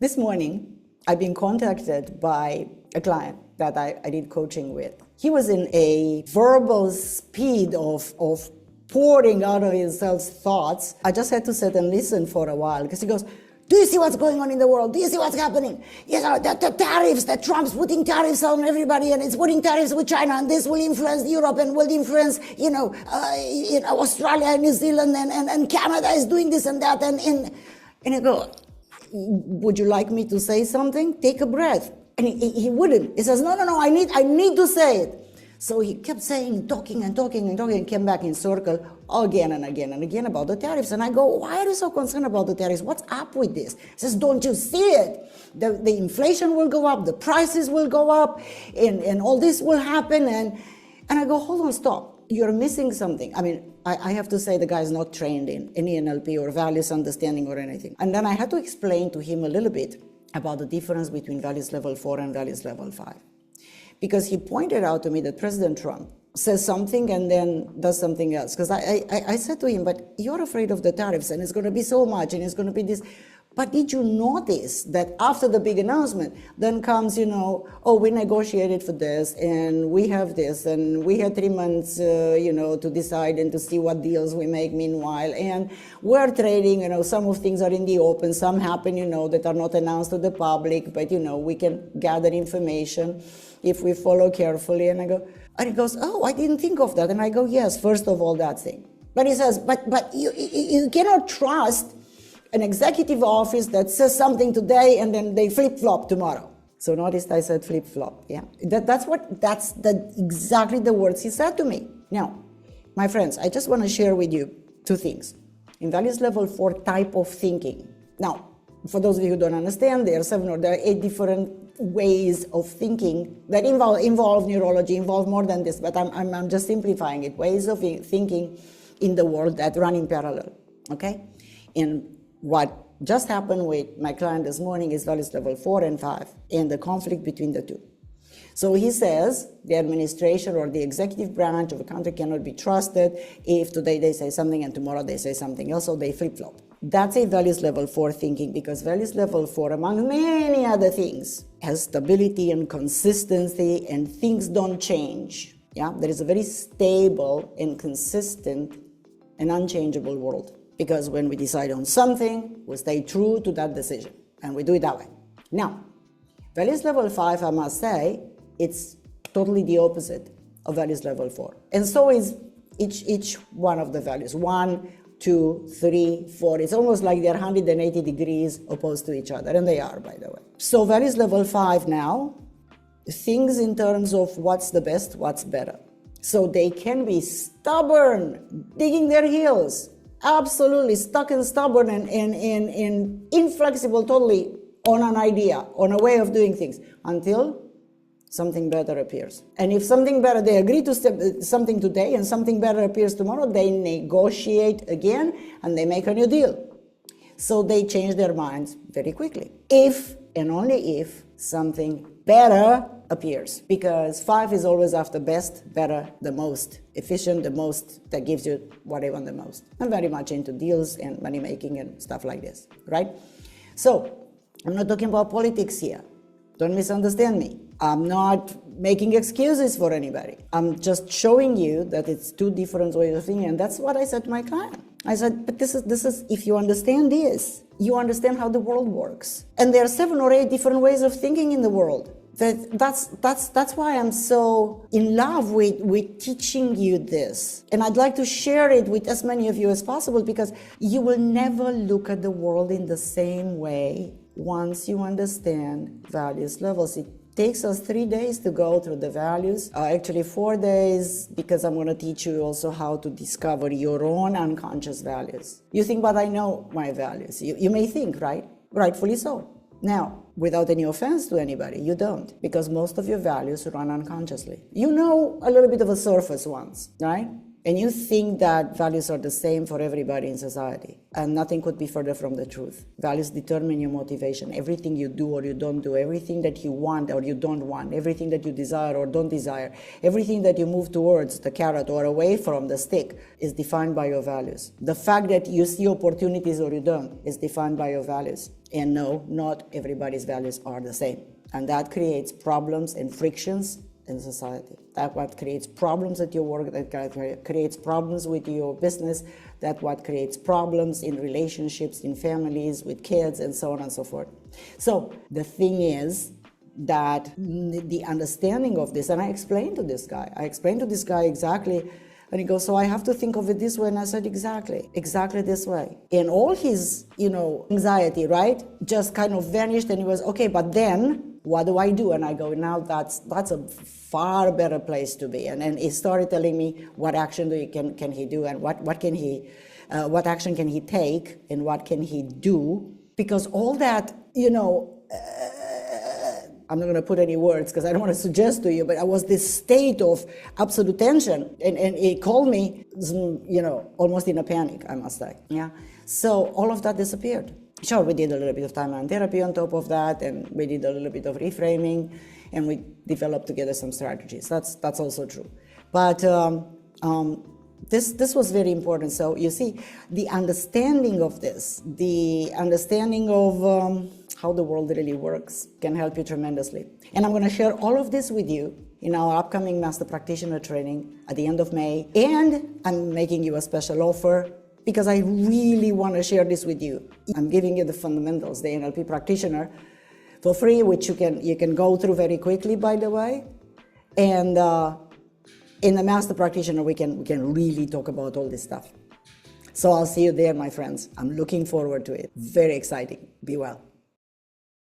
This morning, I've been contacted by a client that I did coaching with. He was in a verbal speed of pouring out of himself thoughts. I just had to sit and listen for a while because he goes, do you see what's going on in the world? Do you see what's happening? You know, the tariffs, that Trump's putting tariffs on everybody, and it's putting tariffs with China, and this will influence Europe and will influence, Australia and New Zealand, and Canada is doing this and that. And I go, would you like me to say something? Take a breath. And he wouldn't. He says, no, I need to say it. So he kept saying, talking, and came back in circle again and again about the tariffs. And I go, why are you so concerned about the tariffs? What's up with this? He says, don't you see it? The inflation will go up, the prices will go up, and all this will happen. And I go, hold on, stop. You're missing something. I mean, I have to say the guy's not trained in any NLP or values understanding or anything. And then I had to explain to him a little bit about the difference between values level 4 and values level 5. Because he pointed out to me that President Trump says something and then does something else. Because I said to him, but you're afraid of the tariffs and it's going to be so much and it's going to be this. But did you notice that after the big announcement, then comes, we negotiated for this and we have this and we had 3 months, to decide and to see what deals we make meanwhile. And we're trading, some of things are in the open, some happen, that are not announced to the public, but, we can gather information if we follow carefully. And he goes, oh, I didn't think of that. And I go, yes, first of all, that thing. But he says, but you cannot trust an executive office that says something today and then they flip-flop tomorrow. So notice I said flip-flop, yeah? That's exactly the words he said to me. Now, my friends, I just want to share with you 2 things. In values level 4 type of thinking. Now, for those of you who don't understand, there are 8 different ways of thinking that involve neurology, involve more than this, but I'm just simplifying it. Ways of thinking in the world that run in parallel, okay? And what just happened with my client this morning is values level 4 and 5 and the conflict between the 2. So he says the administration or the executive branch of a country cannot be trusted if today they say something and tomorrow they say something else, so they flip-flop. That's a values level 4 thinking, because values level 4, among many other things, has stability and consistency, and things don't change. Yeah, there is a very stable and consistent and unchangeable world. Because when we decide on something, we stay true to that decision, and we do it that way. Now, values level 5, I must say, it's totally the opposite of values level 4. And so is each one of the values. 1, 2, 3, 4. It's almost like they're 180 degrees opposed to each other, and they are, by the way. So values level 5 now, things in terms of what's the best, what's better. So they can be stubborn, digging their heels, absolutely stuck and stubborn and inflexible totally on an idea, on a way of doing things, until something better appears. And if something better, they agree to something today and something better appears tomorrow, they negotiate again and they make a new deal. So they change their minds very quickly. If and only if something better appears, because 5 is always after best, better, the most efficient, the most that gives you what I want the most. I'm very much into deals and money making and stuff like this, right? So I'm not talking about politics here. Don't misunderstand me. I'm not making excuses for anybody. I'm just showing you that it's 2 different ways of thinking, and that's what I said to my client. I said, but this is if you understand this, you understand how the world works. And there are 7 or 8 different ways of thinking in the world. That's why I'm so in love with teaching you this. And I'd like to share it with as many of you as possible, because you will never look at the world in the same way once you understand values levels. It takes us 3 days to go through the values, actually 4 days, because I'm going to teach you also how to discover your own unconscious values. You think, but I know my values. You may think, right? Rightfully so. Now, without any offense to anybody, you don't, because most of your values run unconsciously. You know a little bit of a surface ones, right? and you think that values are the same for everybody in society, and nothing could be further from the truth. Values determine your motivation. Everything you do or you don't do, everything that you want or you don't want, everything that you desire or don't desire, everything that you move towards the carrot or away from the stick is defined by your values. The fact that you see opportunities or you don't is defined by your values. And no, not everybody's values are the same. And that creates problems and frictions in society. That's what creates problems at your work, that creates problems with your business, that's what creates problems in relationships, in families, with kids, and so on and so forth. So the thing is that the understanding of this, and I explained to this guy exactly, and he goes, so I have to think of it this way, and I said, exactly this way. And all his, anxiety, right, just kind of vanished, and he was, okay, but then, what do I do? And I go, now that's a far better place to be. And then he started telling me what action can he do, and what action can he take, and what can he do, because all that, I'm not going to put any words because I don't want to suggest to you, but I was this state of absolute tension, and he called me, almost in a panic, I must say. Yeah. So all of that disappeared. Sure, we did a little bit of timeline therapy on top of that, and we did a little bit of reframing, and we developed together some strategies. That's also true. But this was very important. So you see, the understanding of this, the understanding of how the world really works can help you tremendously. And I'm going to share all of this with you in our upcoming Master Practitioner training at the end of May. And I'm making you a special offer because I really want to share this with you. I'm giving you the fundamentals, the NLP practitioner, for free, which you can go through very quickly, by the way. And in the Master Practitioner, we can really talk about all this stuff. So I'll see you there, my friends. I'm looking forward to it. Very exciting. Be well.